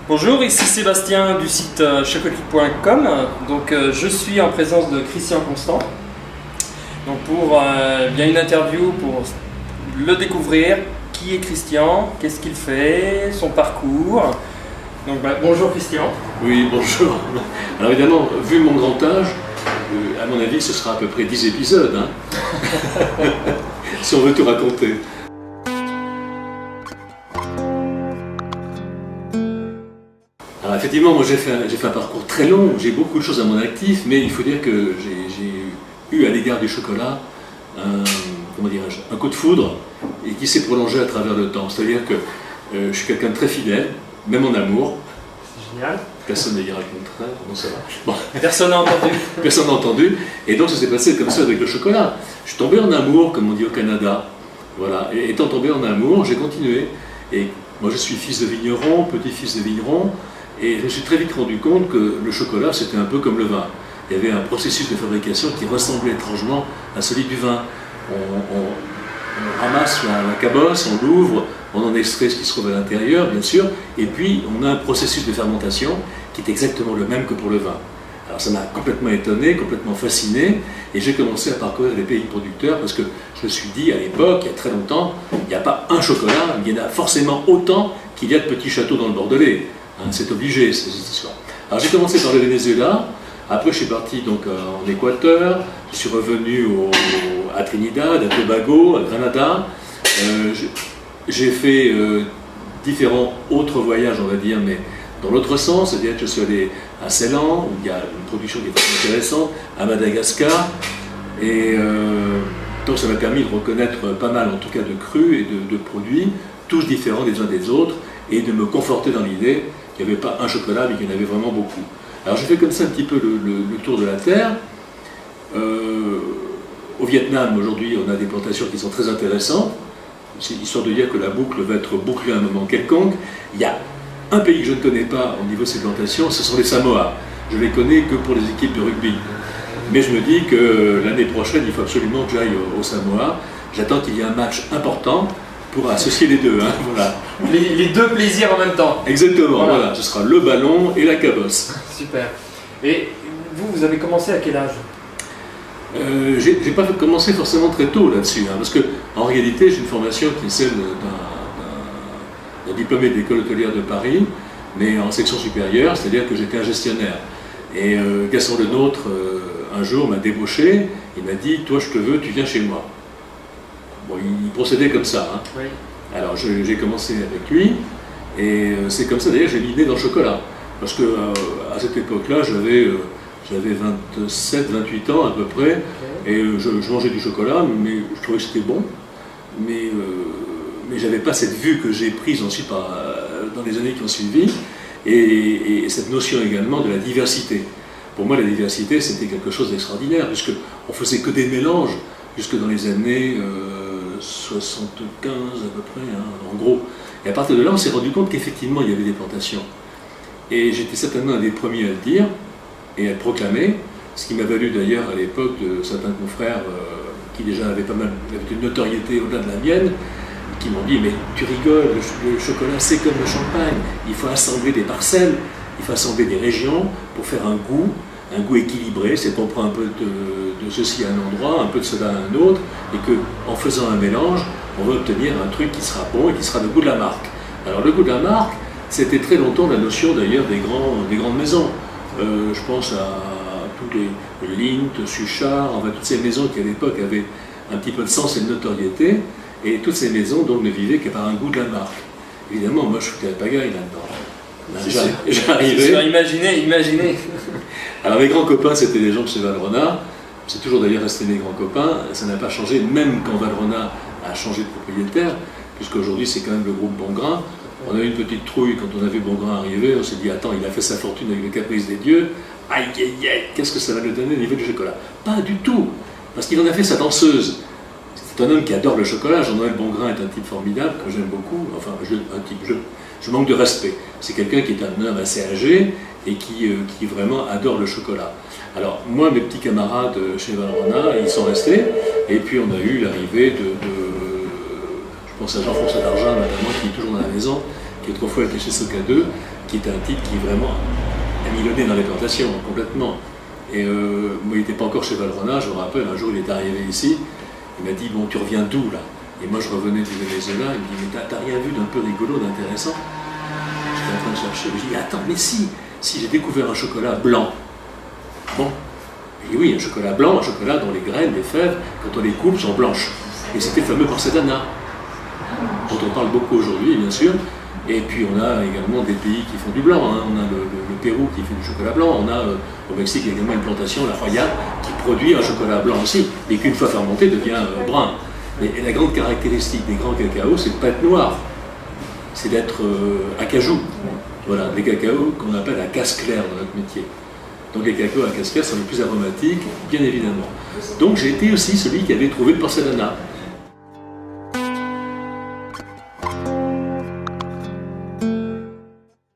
Bonjour, ici Sébastien du site chocokick.com. Donc je suis en présence de Christian Constant. Donc pour bien une interview pour le découvrir. Qui est Christian? Qu'est-ce qu'il fait? Son parcours? Donc bonjour Christian. Oui, bonjour. Alors évidemment, vu mon grand âge, à mon avis ce sera à peu près 10 épisodes, hein. Si on veut tout raconter. Alors effectivement, moi j'ai fait un parcours très long, j'ai beaucoup de choses à mon actif, mais il faut dire que j'ai eu à l'égard du chocolat un coup de foudre et qui s'est prolongé à travers le temps. C'est-à-dire que je suis quelqu'un de très fidèle, même en amour. C'est génial. Personne ne dira le contraire, bon, ça va. Bon. Personne n'a entendu. Personne n'a entendu. Et donc ça s'est passé comme ça avec le chocolat. Je suis tombé en amour, comme on dit au Canada. Voilà. Et étant tombé en amour, j'ai continué. Et moi je suis fils de vigneron, petit-fils de vigneron. Et je me suis très vite rendu compte que le chocolat c'était un peu comme le vin. Il y avait un processus de fabrication qui ressemblait étrangement à celui du vin. On ramasse la cabosse, on l'ouvre, on en extrait ce qui se trouve à l'intérieur, bien sûr, et puis on a un processus de fermentation qui est exactement le même que pour le vin. Alors ça m'a complètement étonné, complètement fasciné, et j'ai commencé à parcourir les pays producteurs parce que je me suis dit à l'époque, il y a très longtemps, il n'y a pas un chocolat, il y en a forcément autant qu'il y a de petits châteaux dans le Bordelais. Hein, c'est obligé, cette histoire. Alors j'ai commencé par le Venezuela. Après, je suis parti donc en Équateur, je suis revenu à Trinidad, à Tobago, à Granada. J'ai fait différents autres voyages, on va dire, mais dans l'autre sens, c'est-à-dire que je suis allé à Ceylan, où il y a une production qui est très intéressante, à Madagascar. Et donc ça m'a permis de reconnaître pas mal, en tout cas, de crus et de produits, tous différents les uns des autres, et de me conforter dans l'idée qu'il n'y avait pas un chocolat, mais qu'il y en avait vraiment beaucoup. Alors j'ai fait comme ça un petit peu le tour de la Terre. Au Vietnam, aujourd'hui, on a des plantations qui sont très intéressantes. C'est histoire de dire que la boucle va être bouclée à un moment quelconque. Il y a un pays que je ne connais pas au niveau de ces plantations, ce sont les Samoa. Je les connais que pour les équipes de rugby. Mais je me dis que l'année prochaine, il faut absolument que j'aille aux Samoa. J'attends qu'il y ait un match important pour associer les deux, hein, voilà. Les deux plaisirs en même temps. Exactement, voilà. Ce sera le ballon et la cabosse. Super. Et vous avez commencé à quel âge? J'ai pas commencé forcément très tôt là-dessus, hein, parce que en réalité j'ai une formation qui est celle d'un diplômé de l'école hôtelière de Paris, mais en section supérieure, c'est-à-dire que j'étais un gestionnaire. Et Gaston Lenôtre, un jour, m'a débauché, il m'a dit « Toi, je te veux, tu viens chez moi ». Bon, il procédait comme ça. Hein. Oui. Alors j'ai commencé avec lui, et c'est comme ça d'ailleurs j'ai l'idée dans le chocolat. Parce que à cette époque-là, j'avais 27-28 ans à peu près, okay. Et je mangeais du chocolat, mais je trouvais que c'était bon. Mais je n'avais pas cette vue que j'ai prise ensuite dans les années qui ont suivi, et cette notion également de la diversité. Pour moi, la diversité, c'était quelque chose d'extraordinaire, puisqu'on ne faisait que des mélanges, jusque dans les années 75 à peu près, hein, en gros. Et à partir de là, on s'est rendu compte qu'effectivement, il y avait des plantations. Et j'étais certainement un des premiers à le dire et à le proclamer, ce qui m'a valu d'ailleurs à l'époque de certains confrères qui déjà avaient une notoriété au-delà de la mienne, qui m'ont dit « Mais tu rigoles, le chocolat c'est comme le champagne, il faut assembler des parcelles, il faut assembler des régions pour faire un goût équilibré, c'est qu'on prend un peu de ceci à un endroit, un peu de cela à un autre, et qu'en faisant un mélange, on va obtenir un truc qui sera bon et qui sera le goût de la marque. » Alors le goût de la marque, c'était très longtemps la notion d'ailleurs des grandes maisons. Je pense à tous les Lindt, Suchard, enfin toutes ces maisons qui à l'époque avaient un petit peu de sens et de notoriété, et toutes ces maisons donc ne vivaient que par un goût de la marque. Évidemment, moi je foutais la pagaille là-dedans. J'arrivais. Imaginez. Alors mes grands copains c'était des gens de chez Valrhona, c'est toujours d'ailleurs resté mes grands copains, ça n'a pas changé, même quand Valrhona a changé de propriétaire, puisqu'aujourd'hui c'est quand même le groupe Bongrain. On a eu une petite trouille quand on a vu Bongrain arriver, on s'est dit attends, il a fait sa fortune avec le caprice des dieux, aïe aïe aïe, qu'est-ce que ça va nous donner au niveau du chocolat? Pas du tout, parce qu'il en a fait sa danseuse. C'est un homme qui adore le chocolat, Jean-Noël Bongrain est un type formidable, que j'aime beaucoup, enfin je manque de respect. C'est quelqu'un qui est un homme assez âgé et qui vraiment adore le chocolat. Alors moi, mes petits camarades chez Valrhona, ils sont restés, et puis on a eu l'arrivée je pense à Jean-François Dargin, notamment, qui est toujours dans la maison, qui autrefois était chez Soca 2, qui est un type qui est vraiment a mis le nez dans les plantations, complètement. Et moi, il n'était pas encore chez Valrhona, je me rappelle, un jour, il est arrivé ici, il m'a dit, bon, tu reviens d'où, là? Et moi, je revenais du Venezuela, il me dit, mais t'as rien vu d'un peu rigolo, d'intéressant? J'étais en train de chercher, je dis, attends, mais si j'ai découvert un chocolat blanc. Bon, et oui, un chocolat blanc, un chocolat dont les graines, les fèves, quand on les coupe, sont blanches. Et c'était le fameux Porcelana, dont on parle beaucoup aujourd'hui, bien sûr. Et puis on a également des pays qui font du blanc, hein. On a le Pérou qui fait du chocolat blanc, on a au Mexique également une plantation, la Joya, qui produit un chocolat blanc aussi, mais qui une fois fermenté devient brun. Et la grande caractéristique des grands cacaos, c'est de ne pas être noir, c'est d'être acajou. Voilà, des cacaos qu'on appelle à casse claire dans notre métier. Donc les cacao à casse claire sont les plus aromatiques, bien évidemment. Donc j'ai été aussi celui qui avait trouvé le Porcelana.